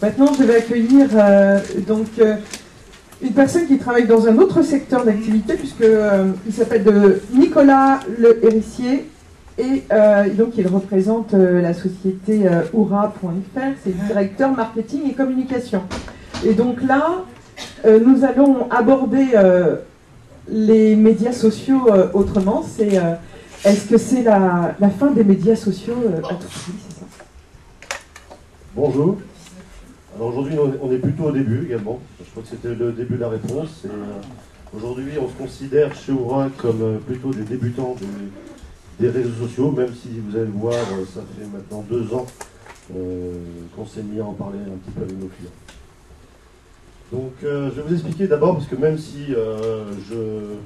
Maintenant, je vais accueillir une personne qui travaille dans un autre secteur d'activité, puisque il s'appelle Nicolas Le Hérissier, et donc il représente la société Oura.fr, c'est le directeur marketing et communication. Et donc là, nous allons aborder les médias sociaux autrement. Est-ce que c'est la fin des médias sociaux à tout prix, c'est ça? Bonjour. Alors aujourd'hui, on est plutôt au début également. Je crois que c'était le début de la réponse. Aujourd'hui, on se considère chez Oura comme plutôt des débutants des réseaux sociaux, même si vous allez le voir, ça fait maintenant 2 ans qu'on s'est mis à en parler un petit peu avec nos clients. Donc je vais vous expliquer d'abord, parce que même si je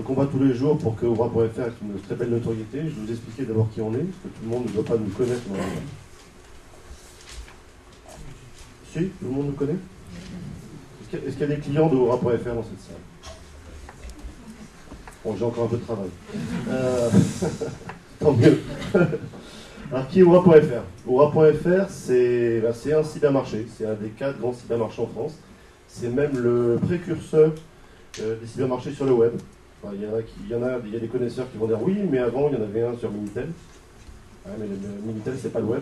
combats tous les jours pour que Oura.fr ait une très belle notoriété, je vais vous expliquer d'abord qui on est, parce que tout le monde ne doit pas nous connaître normalement. Si, tout le monde nous connaît? Est-ce qu'il y a des clients de Oura.fr dans cette salle? Bon, j'ai encore un peu de travail. Tant mieux. Alors, qui est Oura.fr? Oura.fr, c'est un cybermarché. C'est un des 4 grands cybermarchés en France. C'est même le précurseur des cybermarchés sur le web. Enfin, il y a des connaisseurs qui vont dire oui, mais avant, il y en avait un sur Minitel. Ah, mais le Minitel, c'est pas le web.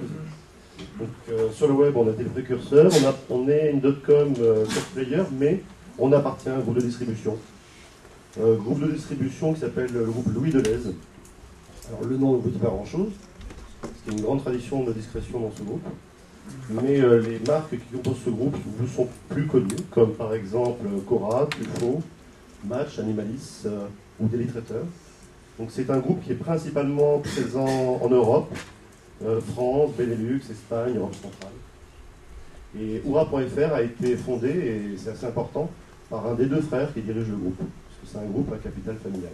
Donc, sur le web, on a été le précurseur. On est une .com pure player, mais on appartient à un groupe de distribution. Groupe de distribution qui s'appelle le groupe Louis Delhaize. Alors, le nom ne vous dit pas grand-chose. C'est une grande tradition de discrétion dans ce groupe. Mais les marques qui composent ce groupe vous sont plus connues, comme par exemple Cora, Truffaut, Match, Animalis ou Daily Traiteur. Donc c'est un groupe qui est principalement présent en Europe, France, Benelux, Espagne, Europe centrale. Et Oura.fr a été fondé, et c'est assez important, par un des 2 frères qui dirige le groupe, parce que c'est un groupe à capital familial.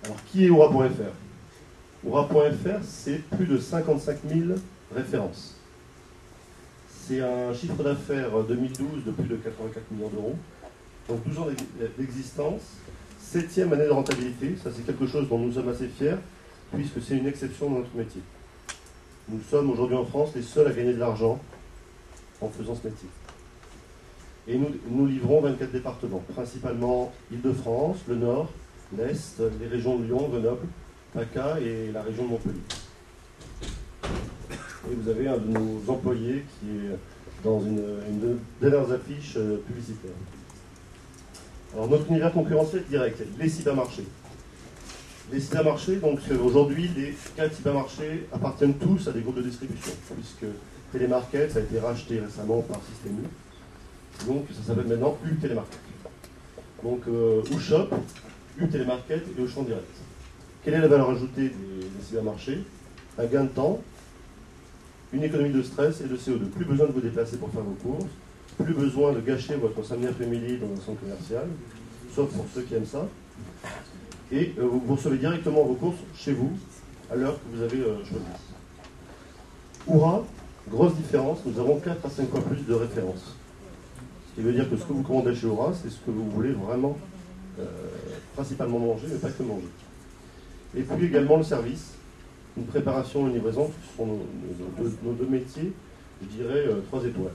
Alors qui est Oura.fr? Oura.fr, c'est plus de 55 000 références. C'est un chiffre d'affaires 2012 de plus de 84 millions d'euros. Donc 12 ans d'existence, 7e année de rentabilité. Ça, c'est quelque chose dont nous sommes assez fiers, puisque c'est une exception dans notre métier. Nous sommes aujourd'hui en France les seuls à gagner de l'argent en faisant ce métier. Et nous livrons 24 départements, principalement Île-de-France, le Nord, l'Est, les régions de Lyon, Grenoble, PACA et la région de Montpellier. Et vous avez un de nos employés qui est dans une des dernières affiches publicitaires. Alors notre univers concurrentiel direct, les cybermarchés. Les cybermarchés, donc aujourd'hui, les 4 cybermarchés appartiennent tous à des groupes de distribution, puisque Télémarket, ça a été racheté récemment par Système U. Donc ça s'appelle maintenant U Télémarket. Donc Ushop, U Télémarket et Auchan Direct. Quelle est la valeur ajoutée des cybermarchés? Un gain de temps, une économie de stress et de CO2. Plus besoin de vous déplacer pour faire vos courses, plus besoin de gâcher votre samedi après-midi dans un centre commercial, sauf pour ceux qui aiment ça. Et vous recevez directement vos courses chez vous, à l'heure que vous avez choisi. Oura, grosse différence, nous avons 4 à 5 fois plus de références. Ce qui veut dire que ce que vous commandez chez Oura, c'est ce que vous voulez vraiment, principalement manger, mais pas que manger. Et puis également le service, une préparation et une livraison, qui sont nos 2 métiers, je dirais 3 étoiles.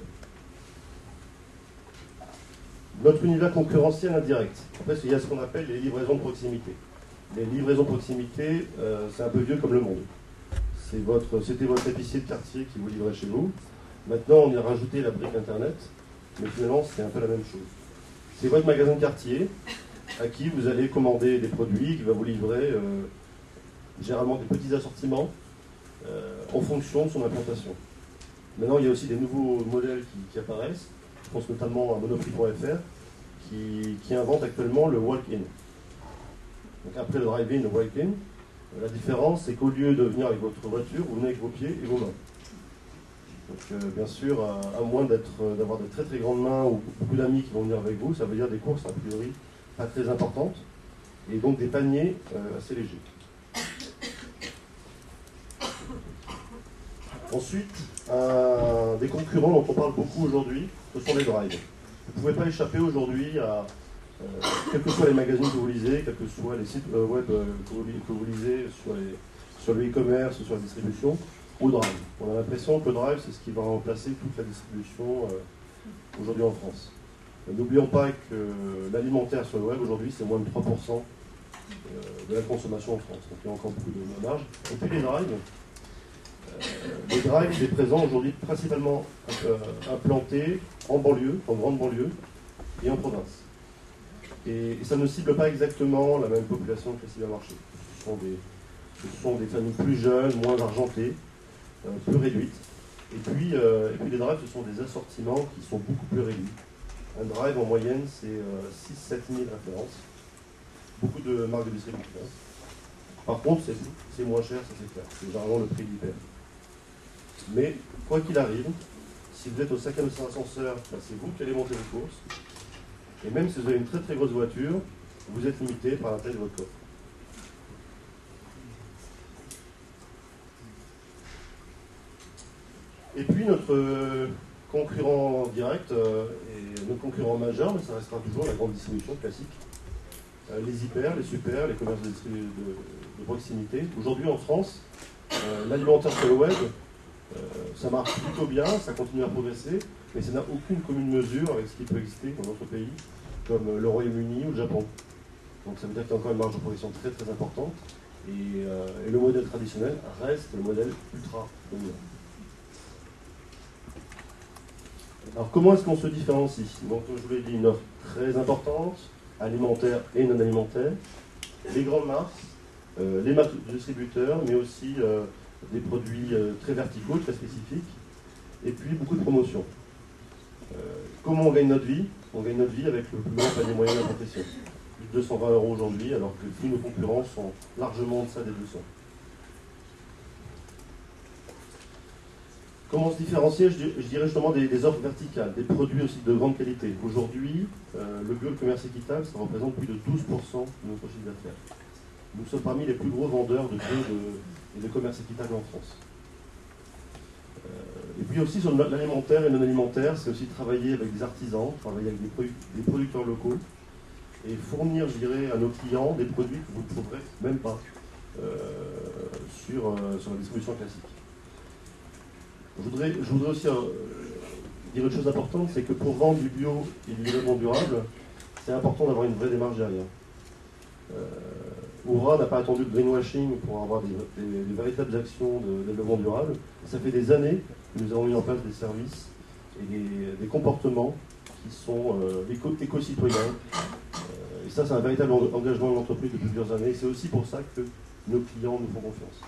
Notre univers concurrentiel indirect. En fait, il y a ce qu'on appelle les livraisons de proximité. Les livraisons de proximité, c'est un peu vieux comme le monde. C'était votre épicier de quartier qui vous livrait chez vous. Maintenant, on y a rajouté la brique Internet, mais finalement, c'est un peu la même chose. C'est votre magasin de quartier à qui vous allez commander des produits, qui va vous livrer généralement des petits assortiments en fonction de son implantation. Maintenant, il y a aussi des nouveaux modèles qui apparaissent. Je pense notamment à Monoprix.fr qui invente actuellement le walk-in. Donc après le drive-in, le walk-in, la différence c'est qu'au lieu de venir avec votre voiture, vous venez avec vos pieds et vos mains. Donc bien sûr, à moins d'avoir de très très grandes mains ou beaucoup d'amis qui vont venir avec vous, ça veut dire des courses a priori pas très importantes et donc des paniers assez légers. Ensuite, des concurrents dont on parle beaucoup aujourd'hui, ce sont les drives. Vous ne pouvez pas échapper aujourd'hui à, quels que soient les magazines que vous lisez, quels que soient les sites web que vous lisez sur le e-commerce, sur la distribution, au drive. On a l'impression que le drive, c'est ce qui va remplacer toute la distribution aujourd'hui en France. N'oublions pas que l'alimentaire sur le web, aujourd'hui, c'est moins de 3% de la consommation en France. Donc il y a encore beaucoup de marge. Et puis les drives, c'est présent aujourd'hui principalement implantés en banlieue, en grande banlieue, et en province. Et ça ne cible pas exactement la même population que les cybermarchés. Ce sont des familles plus jeunes, moins argentées, plus réduites. Et puis les drives, ce sont des assortiments qui sont beaucoup plus réduits. Un drive, en moyenne, c'est 6-7 000 références. Beaucoup de marques de distributeurs. Par contre, c'est moins cher, ça c'est clair. C'est généralement le prix de l'hyper. Mais, quoi qu'il arrive, si vous êtes au 5e ascenseur, c'est vous qui allez monter vos courses. Et même si vous avez une très très grosse voiture, vous êtes limité par la taille de votre coffre. Et puis notre concurrent direct et notre concurrent majeur, mais ça restera toujours la grande distribution classique. Les hyper, les super, les commerces de proximité. Aujourd'hui en France, l'alimentaire sur le web, ça marche plutôt bien, ça continue à progresser, mais ça n'a aucune commune mesure avec ce qui peut exister dans d'autres pays, comme le Royaume-Uni ou le Japon. Donc ça veut dire qu'il y a encore une marge de progression très très importante, et le modèle traditionnel reste le modèle ultra dominant. Alors comment est-ce qu'on se différencie? Donc je vous l'ai dit, une offre très importante, alimentaire et non alimentaire, les grandes marques, les marques de distributeurs, mais aussi des produits très verticaux, très spécifiques, et puis beaucoup de promotions. Comment on gagne notre vie? On gagne notre vie avec le plus grand panier moyen de la profession. Plus de 220 € aujourd'hui, alors que tous nos concurrents sont largement en deçà des 200. Comment se différencier? Je dirais justement des offres verticales, des produits aussi de grande qualité. Aujourd'hui, le bio, le commerce équitable, ça représente plus de 12% de notre chiffre d'affaires. Nous sommes parmi les plus gros vendeurs de bio et de commerce équitable en France. Et puis aussi sur l'alimentaire et non alimentaire, c'est aussi travailler avec des artisans, travailler avec des producteurs locaux et fournir, je dirais, à nos clients des produits que vous ne trouverez même pas sur la distribution classique. Je voudrais aussi dire une chose importante, c'est que pour vendre du bio et du développement durable, c'est important d'avoir une vraie démarche derrière. Oura n'a pas attendu de greenwashing pour avoir des véritables actions de développement durable. Ça fait des années que nous avons mis en place des services et des comportements qui sont éco-citoyens. Et ça, c'est un véritable engagement de l'entreprise depuis plusieurs années. C'est aussi pour ça que nos clients nous font confiance.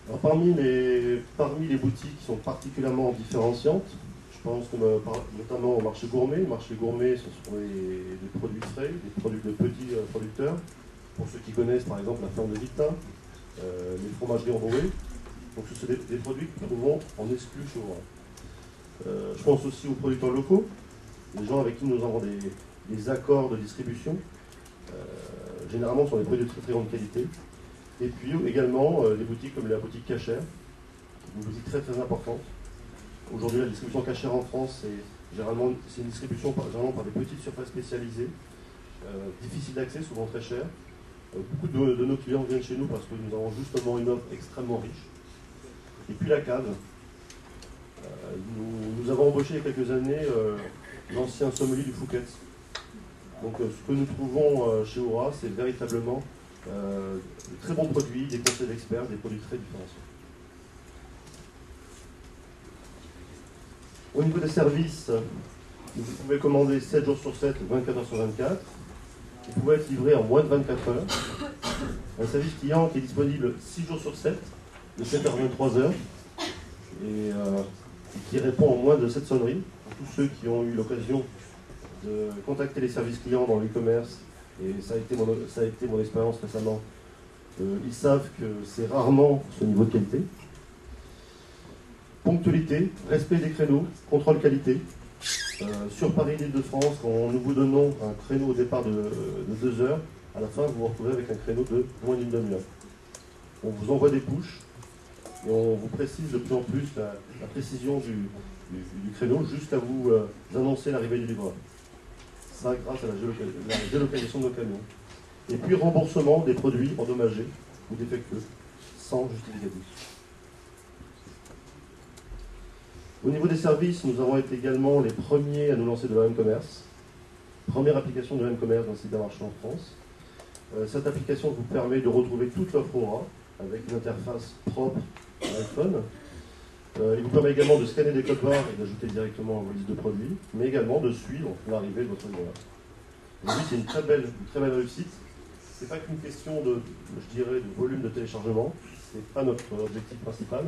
Alors, parmi les boutiques qui sont particulièrement différenciantes, je pense notamment au marché gourmet. Le marché gourmet, ce sont des produits frais, des produits de petits producteurs. Pour ceux qui connaissent, par exemple, la ferme de Victin, les fromageries enrouées. Donc, ce sont des produits que nous trouvons en exclu chez Oura. Je pense aussi aux producteurs locaux, les gens avec qui nous avons des accords de distribution. Généralement, ce sont des produits de très très grande qualité. Et puis également des boutiques comme la boutique Cachère, une boutique très très importante. Aujourd'hui, la distribution Cachère en France, c'est une distribution généralement par des petites surfaces spécialisées, difficiles d'accès, souvent très chères. Beaucoup de nos clients viennent chez nous parce que nous avons justement une offre extrêmement riche. Et puis la cave. Nous avons embauché il y a quelques années l'ancien sommelier du Fouquet. Donc ce que nous trouvons chez Oura, c'est véritablement de très bons produits, des conseils d'experts, des produits très différenciés. Au niveau des services, vous pouvez commander 7 jours sur 7, 24 heures sur 24. Vous pouvez être livré en moins de 24 heures. Un service client qui est disponible 6 jours sur 7, de 7h à 23h, et qui répond en moins de 7 sonneries. Pour tous ceux qui ont eu l'occasion de contacter les services clients dans l'e-commerce, et ça a été mon expérience récemment, ils savent que c'est rarement ce niveau de qualité. Ponctualité, respect des créneaux, contrôle qualité. Sur Paris-Île-de-France, quand nous vous donnons un créneau au départ de 2 heures, à la fin vous vous retrouvez avec un créneau de moins d'une demi-heure. On vous envoie des pushs et on vous précise de plus en plus la précision du créneau jusqu'à vous annoncer l'arrivée du livreur. Ça grâce à la géolocalisation de nos camions. Et puis remboursement des produits endommagés ou défectueux, sans justificatif. Au niveau des services, nous avons été également les premiers à nous lancer de l'OM-commerce. Première application de l'OM-commerce dans le cybermarché en France. Cette application vous permet de retrouver toute l'offre Aura avec une interface propre à l'iPhone. Il vous permet également de scanner des codes barres et d'ajouter directement vos listes de produits, mais également de suivre l'arrivée de votre livreur. Aujourd'hui, c'est une très belle réussite. Ce n'est pas qu'une question de volume de téléchargement, ce n'est pas notre objectif principal.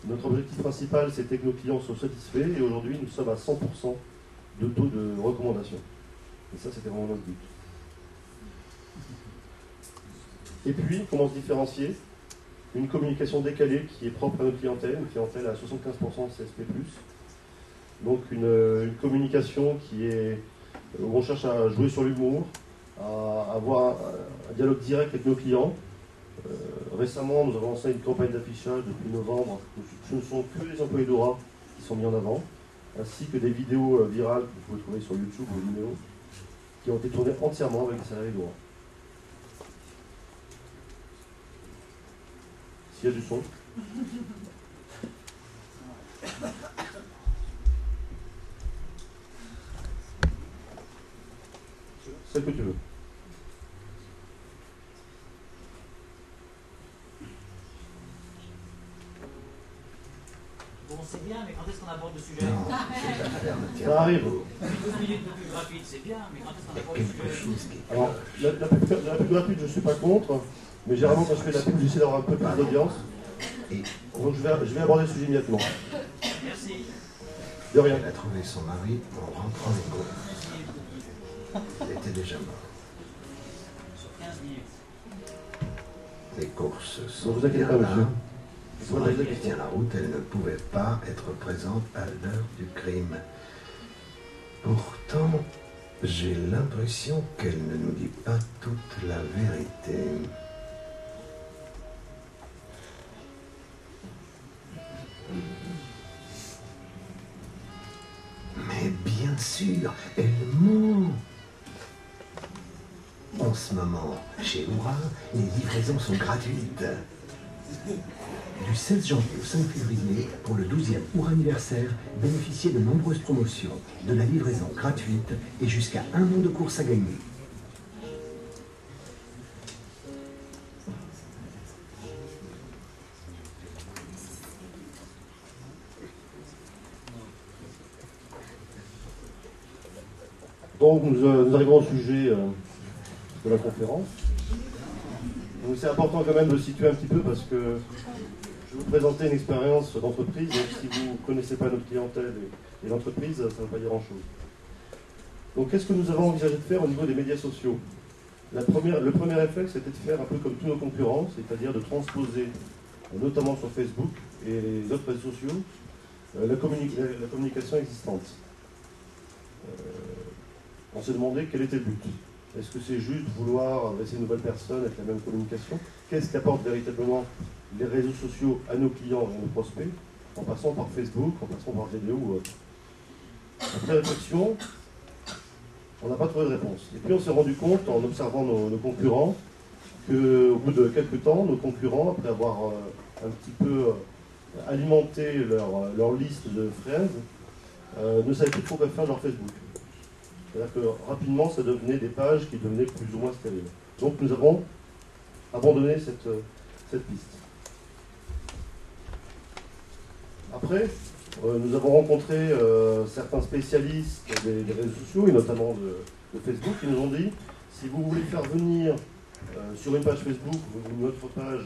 Notre objectif principal, c'était que nos clients soient satisfaits, et aujourd'hui, nous sommes à 100% de taux de recommandation. Et ça, c'était vraiment notre but. Et puis, comment se différencier? Une communication décalée qui est propre à notre clientèle, une clientèle à 75% CSP+. Donc une communication où on cherche à jouer sur l'humour, à avoir un dialogue direct avec nos clients. Récemment, nous avons lancé une campagne d'affichage depuis novembre. Ce ne sont que les employés d'Aura qui sont mis en avant, ainsi que des vidéos virales que vous pouvez trouver sur YouTube ou Vimeo, qui ont été tournées entièrement avec les salariés d'Aura. S'il y a du son. Celle que tu veux. Bon, c'est bien, mais quand est-ce qu'on aborde le sujet? Ça arrive. 12 minutes de pub gratuite, c'est bien, mais quand est-ce qu'on aborde le sujet? Alors, la pub gratuite, je ne suis pas contre, mais généralement, quand je fais de la pub, j'essaie d'avoir un peu plus d'audience. Donc, je vais aborder le sujet immédiatement. Merci. De rien. Elle a trouvé son mari en rentrant les courses. Il était déjà mort. Sur 15 minutes. Les courses Ne sont vous inquiétez bien pas, là. monsieur. Son mari tient la route, elle ne pouvait pas être présente à l'heure du crime. Pourtant, j'ai l'impression qu'elle ne nous dit pas toute la vérité. Mais bien sûr, elle ment. En ce moment, chez Aura, les livraisons sont gratuites. Du 16 janvier au 5 février, pour le 12e Aura anniversaire, bénéficiez de nombreuses promotions, de la livraison gratuite et jusqu'à 1 an de course à gagner. Donc nous arrivons au sujet de la conférence. Donc c'est important quand même de situer un petit peu parce que je vais vous présenter une expérience d'entreprise. Donc si vous ne connaissez pas notre clientèle et l'entreprise, ça ne va pas dire grand-chose. Donc qu'est-ce que nous avons envisagé de faire au niveau des médias sociaux? Le premier réflexe, c'était de faire un peu comme tous nos concurrents, c'est-à-dire de transposer, notamment sur Facebook et les autres réseaux sociaux, la communication existante. On s'est demandé quel était le but. Est-ce que c'est juste vouloir adresser une nouvelle personne avec la même communication? Qu'est-ce qu'apportent véritablement les réseaux sociaux à nos clients et à nos prospects, en passant par Facebook, en passant par vidéo ou autre? Après réflexion, on n'a pas trouvé de réponse. Et puis on s'est rendu compte, en observant nos concurrents, qu'au bout de quelques temps, nos concurrents, après avoir un petit peu alimenté leur liste de fraises, ne savaient plus trop quoi faire de leur Facebook. C'est-à-dire que rapidement, ça devenait des pages qui devenaient plus ou moins stériles. Donc nous avons abandonné cette piste. Après, nous avons rencontré certains spécialistes des réseaux sociaux, et notamment de Facebook, qui nous ont dit, si vous voulez faire venir sur une page Facebook ou une autre page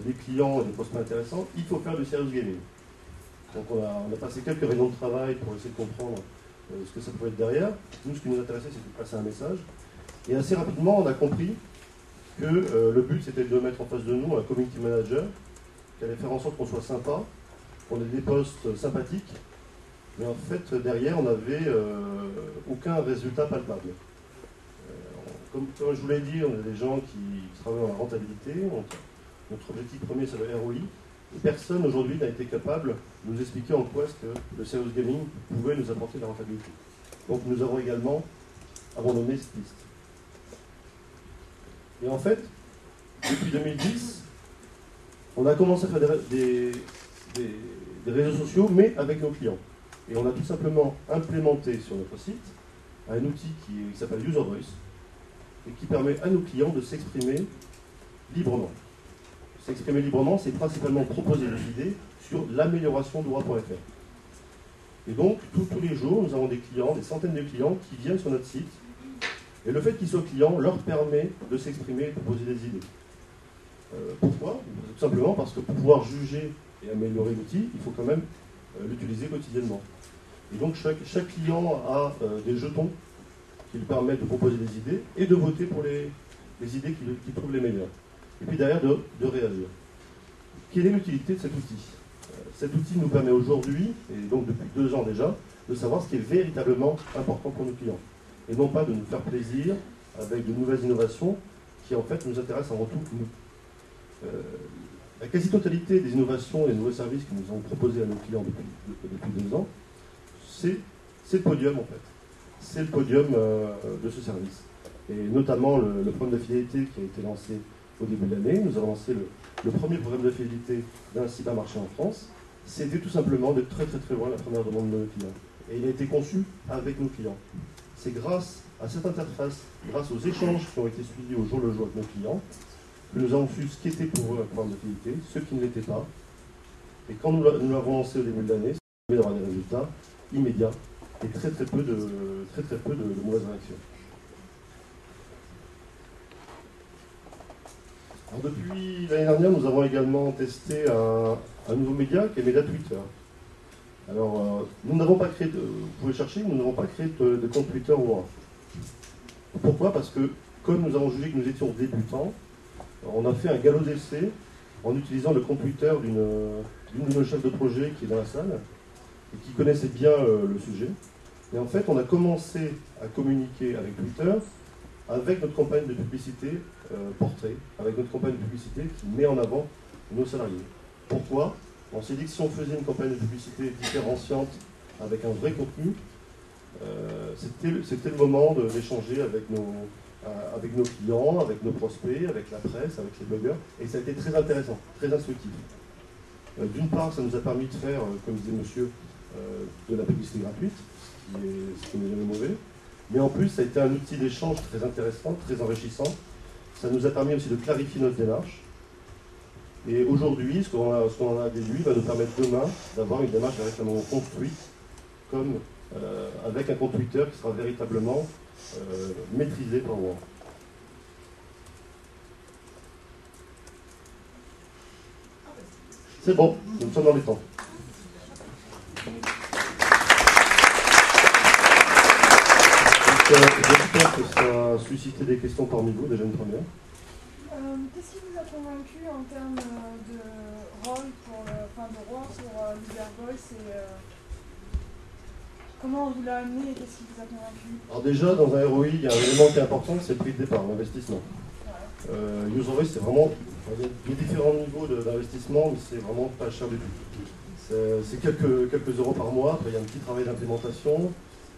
des clients et des prospects intéressants, il faut faire du serious gaming. Donc on a passé quelques réunions de travail pour essayer de comprendre ce que ça pouvait être derrière. Nous, ce qui nous intéressait, c'était de passer un message. Et assez rapidement, on a compris que le but, c'était de mettre en face de nous un community manager qui allait faire en sorte qu'on soit sympa, qu'on ait des posts sympathiques, mais en fait, derrière, on n'avait aucun résultat palpable. Comme je vous l'ai dit, on a des gens qui travaillent dans la rentabilité. Notre objectif premier, c'est le ROI. Et personne aujourd'hui n'a été capable de nous expliquer en quoi est-ce que le serious gaming pouvait nous apporter de la rentabilité. Donc nous avons également abandonné cette piste. Et en fait, depuis 2010, on a commencé à faire des réseaux sociaux, mais avec nos clients. Et on a tout simplement implémenté sur notre site un outil qui s'appelle User Voice et qui permet à nos clients de s'exprimer librement. S'exprimer librement, c'est principalement proposer des idées sur l'amélioration d'Oura.fr. Et donc, tous les jours, nous avons des clients, des centaines de clients qui viennent sur notre site. Et le fait qu'ils soient clients leur permet de s'exprimer et de proposer des idées. Pourquoi? Tout simplement parce que pour pouvoir juger et améliorer l'outil, il faut quand même l'utiliser quotidiennement. Et donc, chaque client a des jetons qui lui permettent de proposer des idées et de voter pour les idées qu'il trouve les meilleures. Et puis derrière, de réagir. Quelle est l'utilité de cet outil? Cet outil nous permet aujourd'hui, et donc depuis 2 ans déjà, de savoir ce qui est véritablement important pour nos clients. Et non pas de nous faire plaisir avec de nouvelles innovations qui en fait nous intéressent avant tout nous. La quasi-totalité des innovations et des nouveaux services que nous avons proposés à nos clients depuis 2 ans, c'est le podium en fait. C'est le podium de ce service. Et notamment le programme de fidélité qui a été lancé au début de l'année. Nous avons lancé le premier programme de fidélité d'un cybermarché en France. C'était tout simplement de très loin la première demande de nos clients. Et il a été conçu avec nos clients. C'est grâce à cette interface, grâce aux échanges qui ont été suivis au jour le jour avec nos clients, que nous avons su ce qui était pour eux un programme de fidélité, ce qui ne l'était pas. Et quand nous l'avons lancé au début de l'année, ça permet d'avoir des résultats immédiats et très peu de mauvaises réactions. Alors, depuis l'année dernière, nous avons également testé un nouveau média qui est le média Twitter. Alors, nous n'avons pas créé, vous pouvez chercher, nous n'avons pas créé de compte Twitter Oura. Pourquoi? Parce que, comme nous avons jugé que nous étions débutants, on a fait un galop d'essai en utilisant le compte Twitter d'une de nos chefs de projet qui est dans la salle et qui connaissait bien le sujet. Et en fait, on a commencé à communiquer avec Twitter avec notre campagne de publicité portrait, avec notre campagne de publicité qui met en avant nos salariés. Pourquoi? On s'est dit que si on faisait une campagne de publicité différenciante avec un vrai contenu, c'était le moment d'échanger avec nos clients, avec nos prospects, avec la presse, avec les blogueurs, et ça a été très intéressant, très instructif. D'une part, ça nous a permis de faire, comme disait monsieur, de la publicité gratuite, ce qui n'est jamais mauvais, mais en plus, ça a été un outil d'échange très intéressant, très enrichissant. Ça nous a permis aussi de clarifier notre démarche. Et aujourd'hui, ce qu'on a déduit va nous permettre demain d'avoir une démarche véritablement construite, comme avec un compte Twitter qui sera véritablement maîtrisé par moi. C'est bon, nous sommes dans les temps. J'espère que ça a suscité des questions parmi vous, déjà une première. Qu'est-ce qui vous a convaincu en termes de rôle de roi pour User Voice et comment on vous l'a amené et qu'est-ce qui vous a convaincu? Alors déjà, dans un ROI, il y a un élément qui est important, c'est le prix de départ, l'investissement. Ouais. User Voice, c'est vraiment, il y a différents niveaux d'investissement, mais c'est vraiment pas cher du tout. C'est quelques euros par mois, après il y a un petit travail d'implémentation,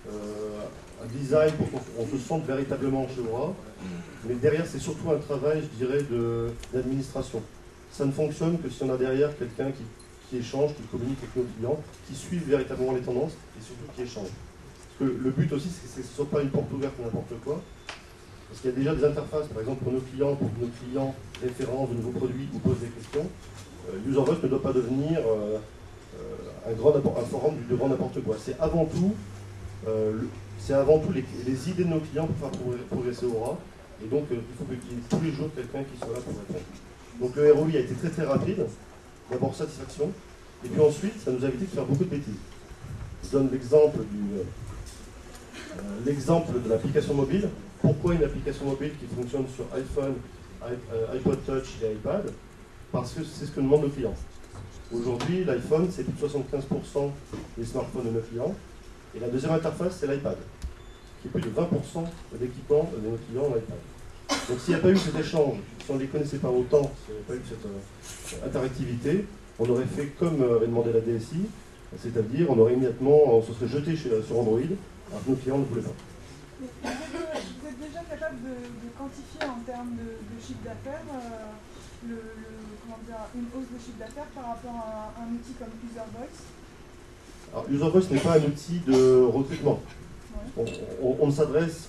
un design pour qu'on se sente véritablement chez Oura, mais derrière c'est surtout un travail, je dirais, d'administration. Ça ne fonctionne que si on a derrière quelqu'un qui échange, qui communique avec nos clients, qui suit véritablement les tendances et surtout qui échange. Parce que le but aussi, c'est que ce ne soit pas une porte ouverte ou n'importe quoi, parce qu'il y a déjà des interfaces, par exemple pour nos clients référencent de nouveaux produits ou posent des questions. User Voice ne doit pas devenir un forum de grand n'importe quoi. C'est avant tout les idées de nos clients pour faire progresser Oura. Et donc, il faut qu'il y ait tous les jours quelqu'un qui soit là pour répondre. Donc, le ROI a été très rapide. D'abord, satisfaction. Et puis ensuite, ça nous a évité de faire beaucoup de bêtises. Je donne l'exemple de l'application mobile. Pourquoi une application mobile qui fonctionne sur iPhone, iPod Touch et iPad? Parce que c'est ce que nous demandent nos clients. Aujourd'hui, l'iPhone, c'est plus de 75% des smartphones de nos clients. Et la deuxième interface, c'est l'iPad, qui est plus de 20% de l'équipement de nos clients en iPad. Donc s'il n'y a pas eu cet échange, si on ne les connaissait pas autant, s'il n'y avait pas eu cette interactivité, on aurait fait comme avait demandé la DSI, c'est-à-dire on aurait immédiatement, on se serait jeté sur Android, alors que nos clients ne voulaient pas. vous êtes déjà capable de quantifier en termes de chiffre d'affaires comment dire, une hausse de chiffre d'affaires par rapport à un outil comme User Voice? Alors, User Voice n'est pas un outil de recrutement. On ne s'adresse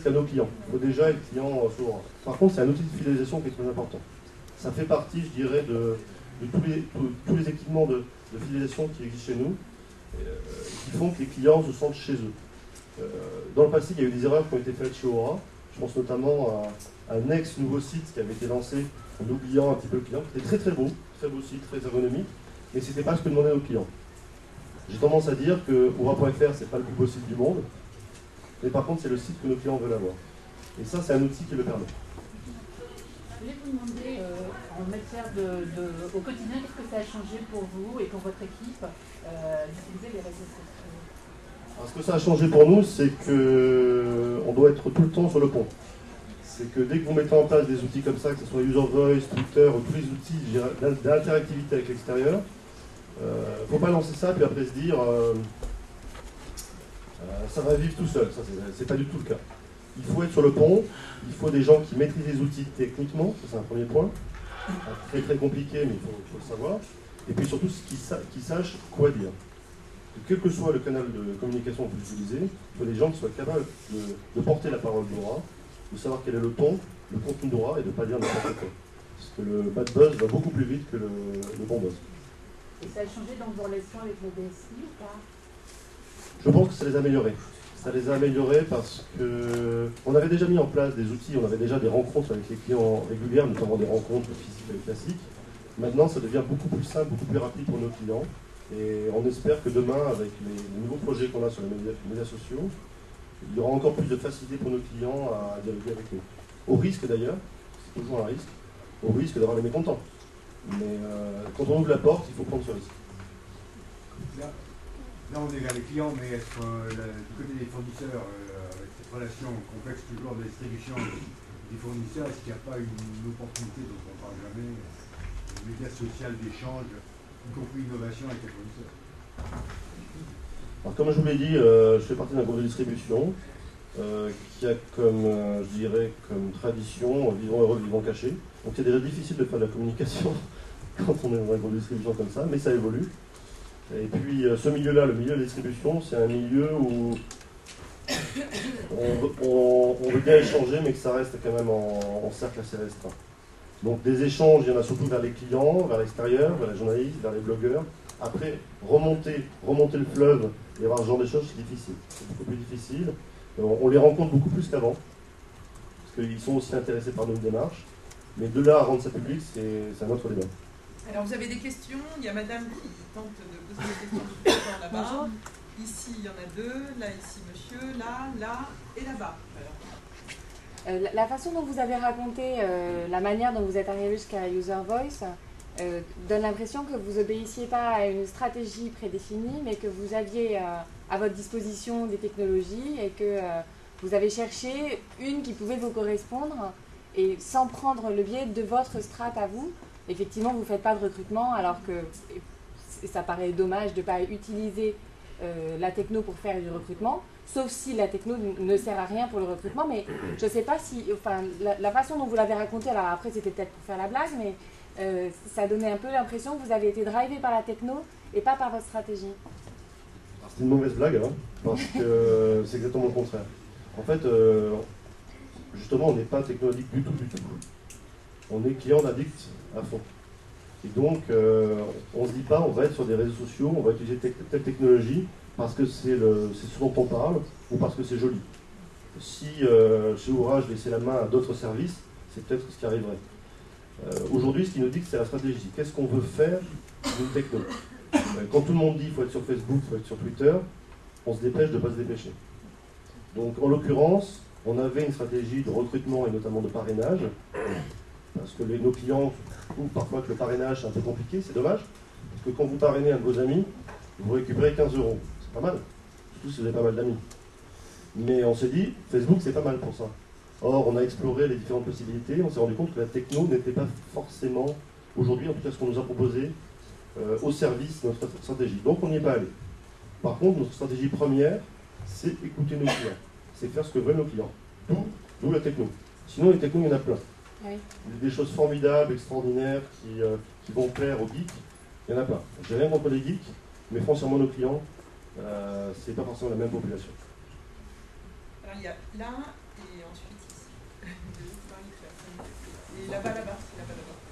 qu'à nos clients. Il faut déjà être client souverain. Par contre, c'est un outil de fidélisation qui est très important. Ça fait partie, je dirais, de tous les équipements de fidélisation qui existent chez nous, qui font que les clients se sentent chez eux. Dans le passé, il y a eu des erreurs qui ont été faites chez Aura. Je pense notamment à un ex-nouveau site qui avait été lancé en oubliant un petit peu le client. C'était très beau site, très ergonomique, mais ce n'était pas ce que demandaient nos clients. J'ai tendance à dire que Aura.fr, c'est pas le plus beau site du monde, mais par contre, c'est le site que nos clients veulent avoir. Et ça, c'est un outil qui le permet. Je voulais vous demander, en matière au quotidien, qu'est-ce que ça a changé pour vous et pour votre équipe d'utiliser les réseaux sociaux? Alors, ce que ça a changé pour nous, c'est qu'on doit être tout le temps sur le pont. C'est que dès que vous mettez en place des outils comme ça, que ce soit User Voice, Twitter ou tous les outils d'interactivité avec l'extérieur, il ne faut pas lancer ça puis après se dire ça va vivre tout seul. Ça, c'est pas du tout le cas. Il faut être sur le pont, il faut des gens qui maîtrisent les outils techniquement, ça c'est un premier point. Très compliqué, mais il faut le savoir. Et puis surtout, qui sachent quoi dire. Quel que soit le canal de communication que vous utilisez, il faut des gens qui soient capables de porter la parole d'Aura, de savoir quel est le ton, le contenu d'Aura et de ne pas dire n'importe quoi. Parce que le bad buzz va beaucoup plus vite que le bon buzz. Et ça a changé dans vos relations avec le DSI ou pas? Je pense que ça les a améliorés. Ça les a améliorés parce qu'on avait déjà mis en place des outils, on avait déjà des rencontres avec les clients régulières, notamment des rencontres physiques et classiques. Maintenant, ça devient beaucoup plus simple, beaucoup plus rapide pour nos clients. Et on espère que demain, avec les nouveaux projets qu'on a sur les médias sociaux, il y aura encore plus de facilité pour nos clients à dialoguer avec nous. Au risque d'ailleurs, c'est toujours un risque, au risque d'avoir les mécontents. Mais quand on ouvre la porte, il faut prendre ce risque. Là, on est vers les clients, mais être du côté des fournisseurs, avec cette relation complexe toujours de distribution des fournisseurs, est-ce qu'il n'y a pas une opportunité dont on ne parle jamais, de médias social d'échange, y compris innovation avec les fournisseurs? Alors, comme je vous l'ai dit, je fais partie d'un groupe de distribution qui a comme, je dirais, comme tradition vivant heureux, vivant caché. Donc c'est déjà difficile de faire de la communication quand on est dans un groupe de distribution comme ça, mais ça évolue. Et puis ce milieu-là, le milieu de la distribution, c'est un milieu où on veut bien échanger, mais que ça reste quand même en cercle assez restreint. Donc des échanges, il y en a surtout vers les clients, vers l'extérieur, vers les journalistes, vers les blogueurs. Après, remonter le fleuve et avoir ce genre de choses, c'est difficile. C'est beaucoup plus difficile. On les rencontre beaucoup plus qu'avant, parce qu'ils sont aussi intéressés par nos démarches. Mais de là à rendre ça public, c'est un autre débat. Alors vous avez des questions, il y a madame qui tente de poser des questions tout le temps là-bas. Ici il y en a deux, là ici monsieur, là et là-bas. La façon dont vous avez raconté la manière dont vous êtes arrivé jusqu'à User Voice donne l'impression que vous obéissiez pas à une stratégie prédéfinie, mais que vous aviez à votre disposition des technologies et que vous avez cherché une qui pouvait vous correspondre et sans prendre le biais de votre strat à vous. Effectivement, vous ne faites pas de recrutement, alors que ça paraît dommage de ne pas utiliser la techno pour faire du recrutement, sauf si la techno ne sert à rien pour le recrutement. Mais je ne sais pas si, enfin, la façon dont vous l'avez raconté, alors après c'était peut-être pour faire la blague, mais ça donnait un peu l'impression que vous avez été drivé par la techno et pas par votre stratégie. C'est une mauvaise blague, hein, parce que c'est exactement le contraire. En fait, justement, on n'est pas techno-addict du tout. On est client addict à fond. Et donc, on ne se dit pas, on va être sur des réseaux sociaux, on va utiliser telle technologie parce que c'est ce dont on parle ou parce que c'est joli. Si chez Aura, je laissais la main à d'autres services, c'est peut-être ce qui arriverait. Aujourd'hui, ce qui nous dit, c'est la stratégie. Qu'est-ce qu'on veut faire d'une techno? Quand tout le monde dit qu'il faut être sur Facebook, il faut être sur Twitter, on se dépêche de ne pas se dépêcher. Donc, en l'occurrence, on avait une stratégie de recrutement et notamment de parrainage, parce que nos clients trouvent parfois que le parrainage c'est un peu compliqué, c'est dommage, parce que quand vous parrainez un de vos amis, vous récupérez 15 €. C'est pas mal, surtout si vous avez pas mal d'amis. Mais on s'est dit, Facebook c'est pas mal pour ça. Or, on a exploré les différentes possibilités, on s'est rendu compte que la techno n'était pas forcément, aujourd'hui en tout cas ce qu'on nous a proposé, au service de notre stratégie. Donc on n'y est pas allé. Par contre, notre stratégie première, c'est écouter nos clients, c'est faire ce que veulent nos clients. D'où la techno. Sinon, les technos, il y en a plein. Oui. Des choses formidables, extraordinaires, qui vont plaire aux geeks, il y en a plein. J'ai rien contre les geeks, mais foncièrement, nos clients, c'est pas forcément la même population. Alors, il y a là, et ensuite ici. Et là-bas, c'est là-bas.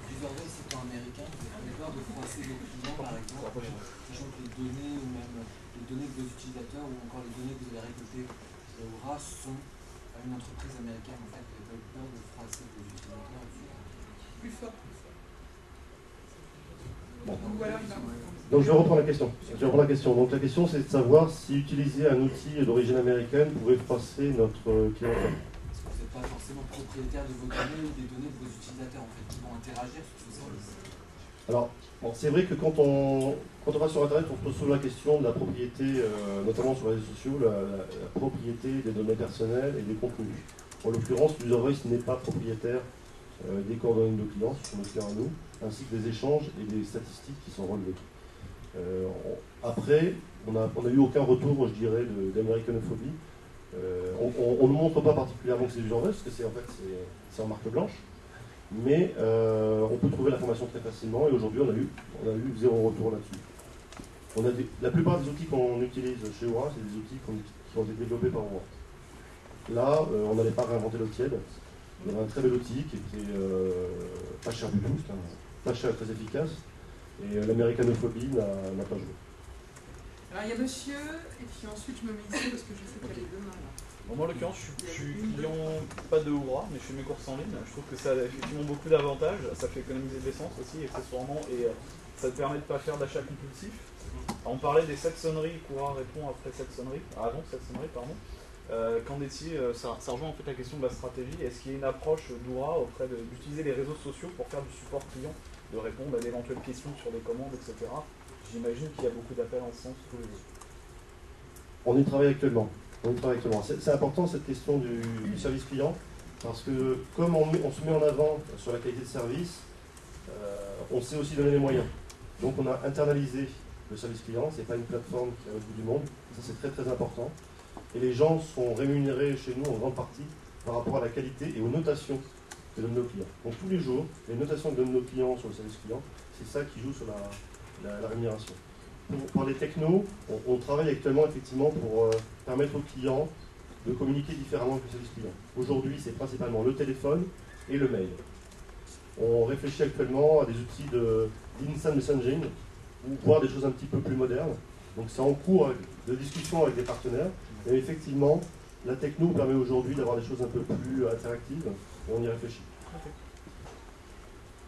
Uservoice étant américain, vous avez peur de froisser vos clients, par exemple, sachant que les données, ou même les données de vos utilisateurs, ou encore les données que vous avez récoltées de Oura sont à une entreprise américaine. En fait, vous avez peur de froisser vos utilisateurs. Plus fort. Bon. Ou alors, il va. Donc je vais reprendre la question. Donc la question, c'est de savoir si utiliser un outil d'origine américaine pouvait froisser notre clientèle. Parce que vous n'êtes pas forcément propriétaire de vos données ou des données de vos utilisateurs, en fait, qui vont interagir sur ce service. Alors, bon, c'est vrai que quand on va sur Internet, on se pose souvent la question de la propriété, notamment sur les réseaux sociaux, la propriété des données personnelles et des contenus. En l'occurrence, Uservoice n'est pas propriétaire des coordonnées de nos clients, ce sont nos clients à nous, ainsi que des échanges et des statistiques qui sont relevées. Après, on n'a eu aucun retour, je dirais, d'américanophobie. On ne montre pas particulièrement que c'est Uservoice, parce que c'est en marque blanche. Mais on peut trouver l'information très facilement et aujourd'hui on a eu zéro retour là-dessus. La plupart des outils qu'on utilise chez Oura, c'est des outils qui ont été développés par Oura. Là, on n'allait pas réinventer l'eau tiède. Il y avait un très bel outil qui était pas cher du tout, pas cher et très efficace. Et l'américanophobie n'a pas joué. Alors il y a monsieur, et puis ensuite je me mets ici parce que je sais qu'il y a les deux mains là. Bon, moi en l'occurrence je suis client pas de Oura mais je fais mes courses en ligne. Je trouve que ça a effectivement beaucoup d'avantages, ça fait économiser de l'essence aussi accessoirement et ça te permet de ne pas faire d'achat compulsif. Alors, on parlait des 7 sonneries qu'Oura répond après 7 sonneries, avant 7 sonneries pardon. Qu'en est-il, ça rejoint en fait la question de la stratégie. Est-ce qu'il y a une approche d'Oura auprès d'utiliser les réseaux sociaux pour faire du support client, de répondre à d'éventuelles questions sur les commandes, etc. J'imagine qu'il y a beaucoup d'appels en ce sens tous les jours. On y travaille actuellement. C'est important cette question du service client, parce que comme on se met en avant sur la qualité de service, on sait aussi donner les moyens. Donc on a internalisé le service client, c'est pas une plateforme qui est à l'autre bout du monde, ça c'est très très important. Et les gens sont rémunérés chez nous en grande partie par rapport à la qualité et aux notations que donnent nos clients. Donc tous les jours, les notations que donnent nos clients sur le service client, c'est ça qui joue sur la rémunération. Pour les technos, on travaille actuellement effectivement pour permettre aux clients de communiquer différemment avec le service client. Aujourd'hui, c'est principalement le téléphone et le mail. On réfléchit actuellement à des outils d'instant messaging ou voire des choses un petit peu plus modernes. Donc c'est en cours de discussion avec des partenaires. Et effectivement, la techno permet aujourd'hui d'avoir des choses un peu plus interactives et on y réfléchit. Okay.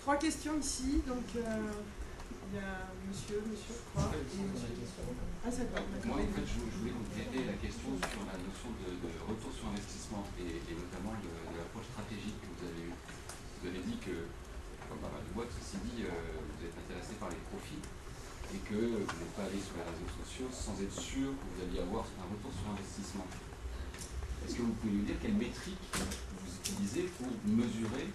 3 questions ici, donc il y a monsieur, je crois, et monsieur. Ah, ça va. Moi, en fait, je voulais vous poser la question sur la notion de retour sur investissement et notamment de l'approche stratégique que vous avez eue. Vous avez dit que, comme pas mal de boîtes, ceci dit, vous êtes intéressé par les profits et que vous n'êtes pas allé sur les réseaux sociaux sans être sûr que vous alliez avoir un retour sur investissement. Est-ce que vous pouvez nous dire quelles métriques vous utilisez pour mesurer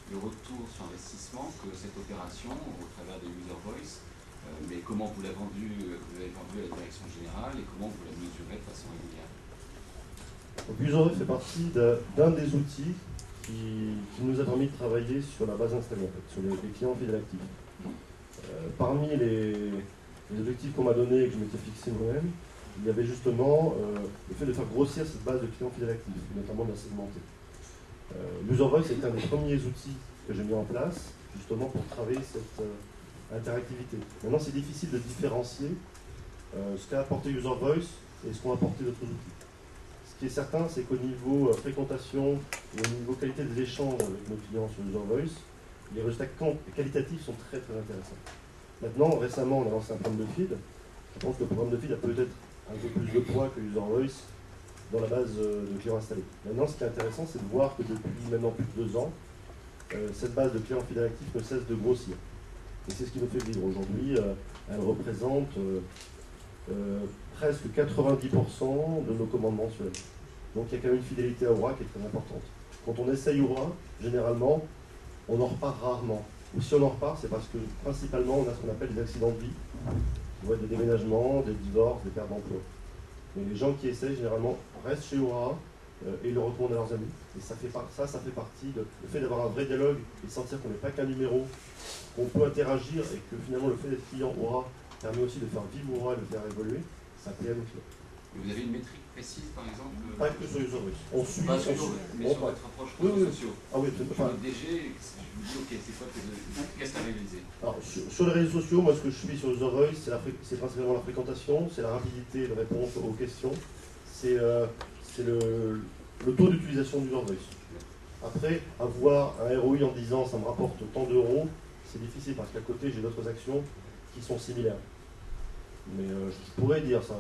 le retour sur investissement que cette opération, au travers de Uservoice, mais comment vous l'avez vendu à la direction générale et comment vous la mesurez de façon régulière? Uservoice fait partie d'un des outils qui nous a permis de travailler sur la base installée, en fait, sur les clients fidèles actifs. Parmi les objectifs qu'on m'a donnés et que je m'étais fixé moi-même, il y avait justement le fait de faire grossir cette base de clients fidèles actifs, notamment de la segmenter. Uservoice est un des premiers outils que j'ai mis en place, justement pour travailler cette interactivité. Maintenant, c'est difficile de différencier ce qu'a apporté Uservoice et ce qu'ont apporté d'autres outils. Ce qui est certain, c'est qu'au niveau fréquentation et au niveau qualité des échanges avec nos clients sur Uservoice, les résultats qualitatifs sont très très intéressants. Maintenant, récemment, on a lancé un programme de feed. Je pense que le programme de feed a peut-être un peu plus de poids que Uservoice dans la base de clients installés. Maintenant, ce qui est intéressant, c'est de voir que depuis maintenant plus de 2 ans, cette base de clients fidèles actifs ne cesse de grossir. Et c'est ce qui nous fait vivre. Aujourd'hui, elle représente presque 90% de nos commandes mensuelles. Donc il y a quand même une fidélité à Oura qui est très importante. Quand on essaye Oura, généralement, on en repart rarement. Ou si on en repart, c'est parce que principalement on a ce qu'on appelle des accidents de vie, des déménagements, des divorces, des pertes d'emploi. Mais les gens qui essayent généralement restent chez Oura et le recommandent à leurs amis. Et ça fait partie de le fait d'avoir un vrai dialogue et de sentir qu'on n'est pas qu'un numéro, qu'on peut interagir et que finalement le fait d'être client Aura permet aussi de faire vivre Aura et de faire évoluer, ça plaît à nos clients. Vous avez une métrique précise, par exemple? Pas que sur UserVoice. On suit, mais sur votre approche réseaux sociaux. Ah oui, je suis DG, je vous dis, ok, c'est quoi qu'est-ce à réaliser? Alors, sur les réseaux sociaux, moi, ce que je suis sur UserVoice, c'est principalement la fréquentation, c'est la rapidité de réponse aux questions, c'est le taux d'utilisation d'UserVoice. Après, avoir un ROI en disant ça me rapporte tant d'euros, c'est difficile parce qu'à côté, j'ai d'autres actions qui sont similaires. Mais je pourrais dire ça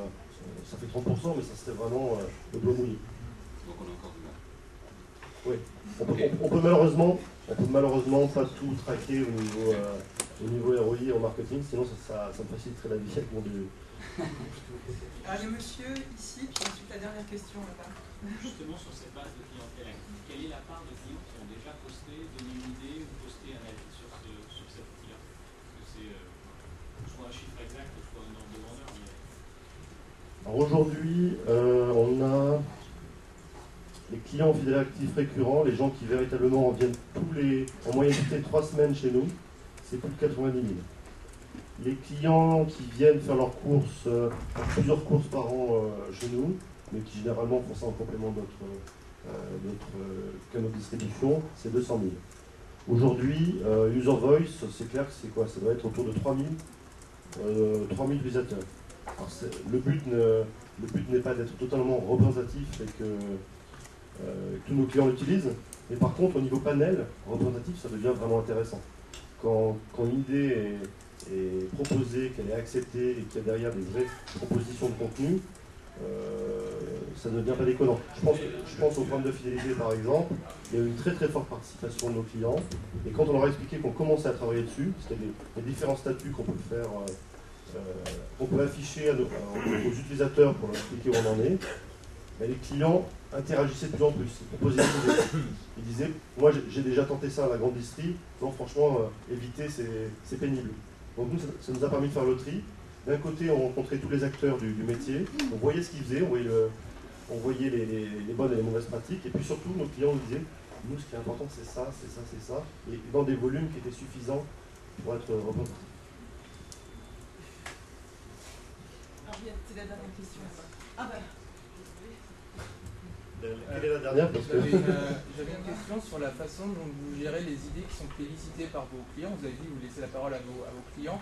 fait 30%, mais ça serait vraiment le doigt mouillé. Donc on a encore du mal. Oui. On peut malheureusement pas tout traquer au niveau ROI en marketing, sinon ça me faciliterait la vie avec mon DE. Le monsieur ici, puis ensuite la dernière question là-bas. Justement sur cette base de clientèle active, quelle est la part de clients qui ont déjà posté, donné une idée ou posté un avis sur cet outil-là? Parce que c'est soit un chiffre exact, soit un ordre de grandeur. Alors aujourd'hui, on a les clients fidèles actifs récurrents, les gens qui véritablement viennent en moyenne toutes les 3 semaines chez nous, c'est plus de 90 000. Les clients qui viennent faire leurs courses, plusieurs courses par an chez nous, mais qui généralement font ça en complément d'autres canaux de distribution, c'est 200 000. Aujourd'hui, UserVoice, c'est clair que c'est quoi? Ça doit être autour de 3 000 utilisateurs. Alors le but n'est pas d'être totalement représentatif et que tous nos clients l'utilisent, mais par contre au niveau panel représentatif ça devient vraiment intéressant. Quand une idée est proposée, qu'elle est acceptée et qu'il y a derrière des vraies propositions de contenu, ça ne devient pas déconnant. Je pense au programme de fidélité par exemple, il y a eu une très très forte participation de nos clients, et quand on leur a expliqué qu'on commençait à travailler dessus, parce qu'il y a des différents statuts qu'on peut faire, qu'on peut afficher aux utilisateurs pour leur expliquer où on en est, mais les clients interagissaient de plus en plus, ils proposaient des idées. Ils disaient, moi j'ai déjà tenté ça à la grande distrie, non franchement, éviter c'est pénible. Donc nous, ça nous a permis de faire le tri. D'un côté, on rencontrait tous les acteurs du métier, on voyait ce qu'ils faisaient, on voyait les bonnes et les mauvaises pratiques, et puis surtout, nos clients nous disaient, nous, ce qui est important, c'est ça, c'est ça, c'est ça, et dans des volumes qui étaient suffisants pour être représentatifs. Alors, c'est la dernière question. Ah ben. Quelle est la dernière? J'avais une question sur la façon dont vous gérez les idées qui sont plébiscitées par vos clients. Vous avez dit que vous laissez la parole à vos clients,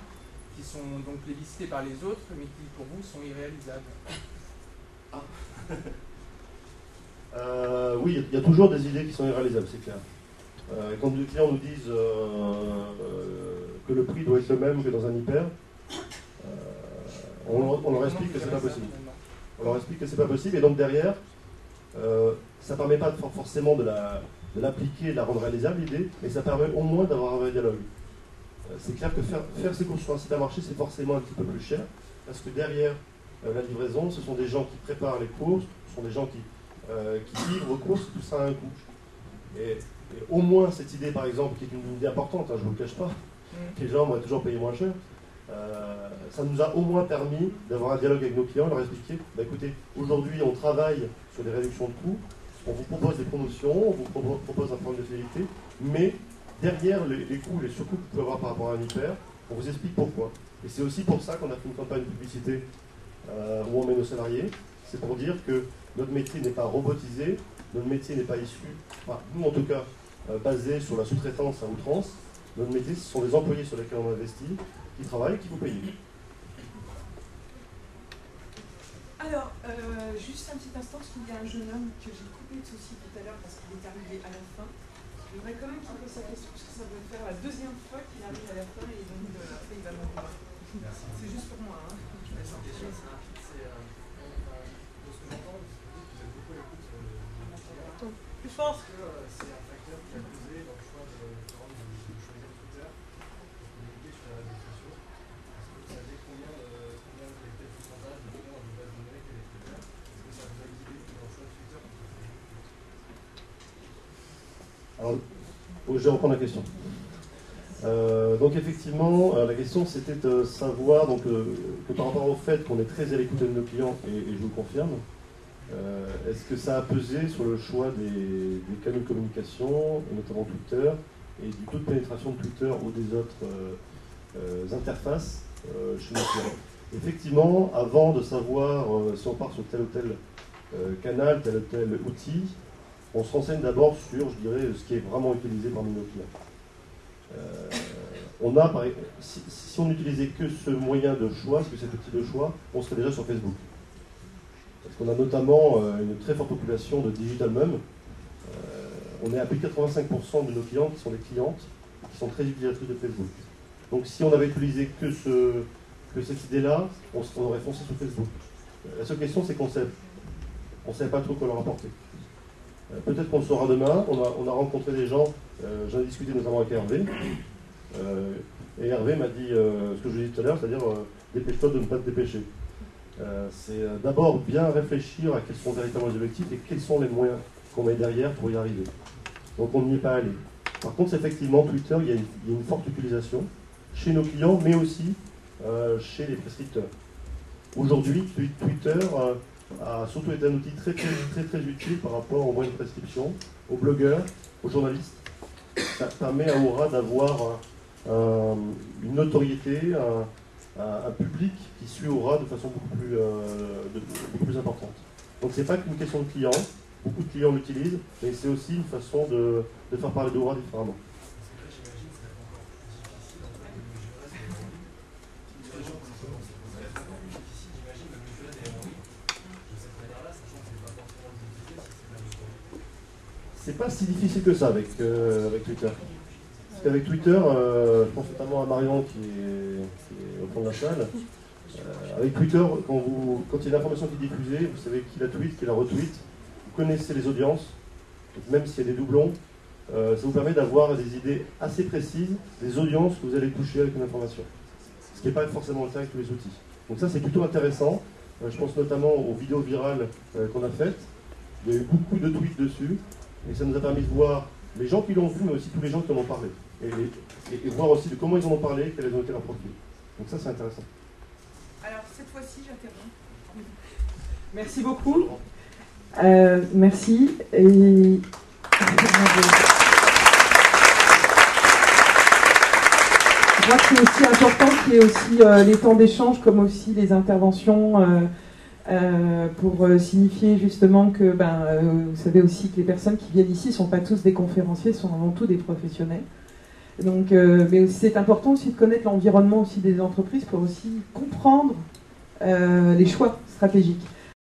qui sont donc plébiscités par les autres, mais qui pour vous sont irréalisables. Oui, il y a toujours des idées qui sont irréalisables, c'est clair. Quand les clients nous disent que le prix doit être le même que dans un hyper, on leur explique que c'est pas possible. On leur explique que c'est pas possible, et donc derrière, ça ne permet pas forcément de l'appliquer, de la rendre réalisable l'idée, mais ça permet au moins d'avoir un vrai dialogue. C'est clair que faire ses courses sur un supermarché, c'est forcément un petit peu plus cher, parce que derrière la livraison, ce sont des gens qui préparent les courses, ce sont des gens qui livrent aux courses, tout ça a un coût. Et au moins cette idée, par exemple, qui est une idée importante, je ne vous le cache pas, que les gens vont toujours payer moins cher, ça nous a au moins permis d'avoir un dialogue avec nos clients, leur expliquer, écoutez, aujourd'hui on travaille sur des réductions de coûts, on vous propose des promotions, on vous propose un programme de fidélité, mais derrière les coûts, les surcoûts que vous pouvez avoir par rapport à un hyper, on vous explique pourquoi. Et c'est aussi pour ça qu'on a fait une campagne de publicité où on met nos salariés, c'est pour dire que notre métier n'est pas robotisé, notre métier n'est pas issu, nous en tout cas, basé sur la sous-traitance à outrance, notre métier ce sont les employés sur lesquels on investit, qui travaillent, qui vous payent. Alors, juste un petit instant, parce qu'il y a un jeune homme que j'ai coupé de souci tout à l'heure parce qu'il est arrivé à la fin. Je voudrais quand même qu'il pose sa question, parce que ça doit faire la deuxième fois qu'il arrive à la fin et donc après il va m'en voir. C'est juste pour moi. Je vais sortir. C'est rapide, c'est de ce que j'entends, vous êtes beaucoup à l'écoute de plus fort. Est-ce que c'est un facteur qui a pesé dans le choix de choisir Twitter pour communiquer sur les réseaux sociaux? Est-ce que vous savez combien quel pourcentage de clients dans vos bases de données que les Twitter? Est-ce que ça vous a guidé dans le choix de Twitter? Alors, je vais reprendre la question. Donc effectivement, la question c'était de savoir que par rapport au fait qu'on est très à l'écoute de nos clients, et je vous confirme, Est-ce que ça a pesé sur le choix des canaux de communication, et notamment Twitter, et du taux de pénétration de Twitter ou des autres interfaces chez nos clients? Effectivement, avant de savoir si on part sur tel ou tel canal, tel ou tel outil, on se renseigne d'abord sur, je dirais, ce qui est vraiment utilisé parmi nos clients. Si on n'utilisait que ce moyen de choix, que cet outil de choix, on serait déjà sur Facebook. Parce qu'on a notamment une très forte population de digital mom. On est à plus de 85% de nos clients qui sont des clientes qui sont très utilisatrices de Facebook. Donc si on avait utilisé que cette idée-là, on aurait foncé sur Facebook. La seule question, c'est qu'on ne savait pas trop quoi leur apporter. Peut-être qu'on le saura demain. On a rencontré des gens, j'en ai discuté notamment avec Hervé, et Hervé m'a dit ce que je vous ai dit tout à l'heure, c'est-à-dire dépêche-toi de ne pas te dépêcher. C'est d'abord bien réfléchir à quels sont véritablement les objectifs et quels sont les moyens qu'on met derrière pour y arriver. Donc on n'y est pas allé. Par contre, effectivement, Twitter, il y a une forte utilisation chez nos clients, mais aussi chez les prescripteurs. Aujourd'hui, Twitter a surtout été un outil très utile par rapport aux moyens de prescription, aux blogueurs, aux journalistes. Ça permet à Oura d'avoir une notoriété, un public qui suit Oura de façon beaucoup plus importante. Donc c'est pas qu'une question de clients, beaucoup de clients l'utilisent, mais c'est aussi une façon de faire parler d'Oura différemment. C'est pas si difficile que ça avec Twitter. Parce qu'avec Twitter, je pense notamment à Marion qui est au fond de la salle. Avec Twitter, quand il y a une information qui est diffusée, vous savez qui la tweet, qui la retweet, vous connaissez les audiences, donc même s'il y a des doublons, ça vous permet d'avoir des idées assez précises des audiences que vous allez toucher avec une information. Ce qui n'est pas forcément le cas avec tous les outils. Donc ça c'est plutôt intéressant. Je pense notamment aux vidéos virales qu'on a faites. Il y a eu beaucoup de tweets dessus. Et ça nous a permis de voir les gens qui l'ont vu, mais aussi tous les gens qui en ont parlé. Et voir aussi de comment ils en ont parlé, quels ont été leurs profils. Donc ça, c'est intéressant. Alors, cette fois-ci, j'interromps. Merci beaucoup. Merci. Et... Je crois que c'est aussi important qu'il y ait aussi les temps d'échange, comme aussi les interventions... pour signifier justement que vous savez aussi que les personnes qui viennent ici ne sont pas tous des conférenciers, sont avant tout des professionnels. Donc, mais c'est important aussi de connaître l'environnement aussi des entreprises pour aussi comprendre les choix stratégiques.